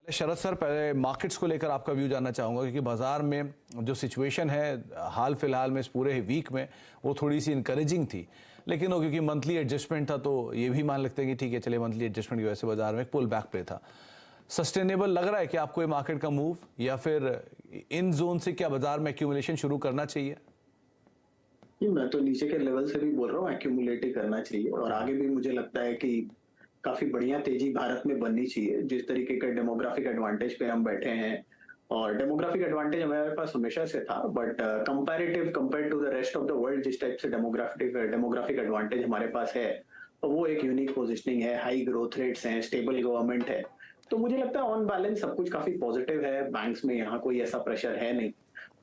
शरद sir, पहले markets को लेकर आपका व्यू जानना चाहूंगा, क्योंकि बाजार में जो सिचुएशन है हाल फिलहाल में इस पूरे वीक में वो थोड़ी सी इनकरेजिंग थी, लेकिन वो क्योंकि मंथली एडजस्टमेंट था तो ये भी मान लगते हैं कि ठीक है चले मंथली एडजस्टमेंट की वजह से बाजार में एक पुल बैक पे था। सस्टेनेबल लग रहा है कि आपको ये मार्केट का मूव, या फिर इन जोन से क्या बाजार में एक्यूमुलेशन शुरू करना चाहिए? मैं तो नीचे के लेवल से भी बोल रहा हूँ, एक्यूमुलेट ही करना चाहिए और आगे भी मुझे लगता है कि काफी बढ़िया तेजी भारत में बननी चाहिए। जिस तरीके का डेमोग्राफिक एडवांटेज पे हम बैठे हैं, और डेमोग्राफिक एडवांटेज हमारे पास हमेशा से था, but comparative compare to the rest of the world जिस टाइप से डेमोग्राफिक एडवांटेज हमारे पास है, तो वो एक यूनिक पोजिशनिंग है, हाई ग्रोथ रेट्स हैं, स्टेबल गवर्नमेंट है। तो मुझे लगता है ऑन बैलेंस सब कुछ काफी पॉजिटिव है। बैंक्स में यहाँ कोई ऐसा प्रेशर है नहीं,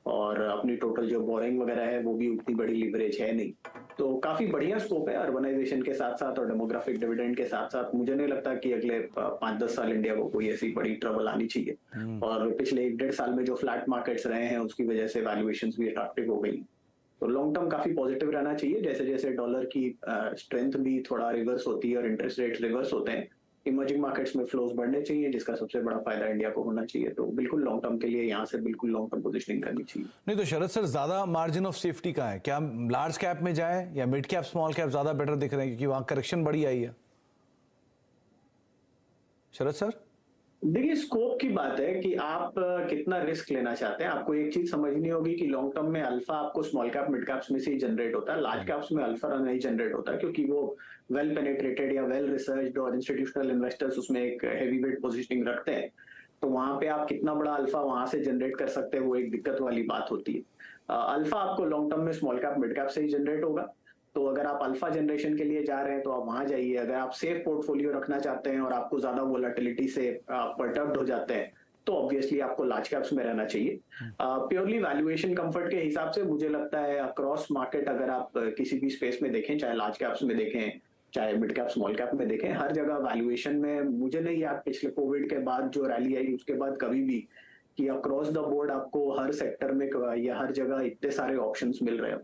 और अपनी टोटल जो बोरिंग वगैरह है वो भी उतनी बड़ी लीवरेज है नहीं। तो काफी बढ़िया स्कोप है अर्बनाइजेशन के साथ साथ और डेमोग्राफिक डिविडेंड के साथ साथ। मुझे नहीं लगता कि अगले 5-10 साल इंडिया को कोई ऐसी बड़ी ट्रबल आनी चाहिए। और पिछले 1-1.5 साल में जो फ्लैट मार्केट्स रहे हैं उसकी वजह से वैल्यूएशंस भी अट्रैक्टिव हो गई। तो लॉन्ग टर्म काफी पॉजिटिव रहना चाहिए। जैसे जैसे डॉलर की स्ट्रेंथ भी थोड़ा रिवर्स होती है और इंटरेस्ट रेट रिवर्स होते हैं, इमर्जिंग मार्केट्स में फ्लोज बढ़ने चाहिए, जिसका सबसे बड़ा फायदा इंडिया को होना चाहिए। तो बिल्कुल लॉन्ग टर्म के लिए यहाँ से बिल्कुल लॉन्ग टर्म पोजिशनिंग करनी चाहिए। नहीं तो शरद सर, ज्यादा मार्जिन ऑफ सेफ्टी कहाँ है? क्या लार्ज कैप में जाए या मिड कैप स्मॉल कैप ज्यादा बेटर दिख रहे हैं, क्योंकि वहां करेक्शन बड़ी आई है? शरद सर, देखिए, स्कोप की बात है कि आप कितना रिस्क लेना चाहते हैं। आपको एक चीज समझनी होगी कि लॉन्ग टर्म में अल्फा आपको स्मॉल कैप मिड कैप्स में से ही जनरेट होता है, लार्ज कैप्स में अल्फा नहीं जनरेट होता, क्योंकि वो वेल पेनिट्रेटेड या वेल रिसर्च्ड और इंस्टीट्यूशनल इन्वेस्टर्स उसमें एक हैवी वेट पोजीशनिंग रखते हैं। तो वहां पे आप कितना बड़ा अल्फा वहां से जनरेट कर सकते हैं, वो एक दिक्कत वाली बात होती है। अल्फा आपको लॉन्ग टर्म में स्मॉल कैप मिड कैप से ही जनरेट होगा। तो अगर आप अल्फा जनरेशन के लिए जा रहे हैं तो आप वहां जाइए। अगर आप सेफ पोर्टफोलियो रखना चाहते हैं और आपको ज्यादा वोलेटिलिटी से परटर्ब्ड हो जाते हैं, तो ऑब्वियसली आपको लार्ज कैप्स में रहना चाहिए। प्योरली वैल्यूएशन कंफर्ट के हिसाब से मुझे लगता है अक्रॉस मार्केट अगर आप किसी भी स्पेस में देखें, चाहे लार्ज कैप्स में देखें चाहे मिड कैप स्मॉल कैप में देखें, हर जगह वैल्यूएशन में मुझे नहीं याद पिछले कोविड के बाद जो रैली आई उसके बाद कभी भी कि अक्रॉस द बोर्ड आपको हर सेक्टर में या हर जगह इतने सारे ऑप्शंस मिल रहे हो।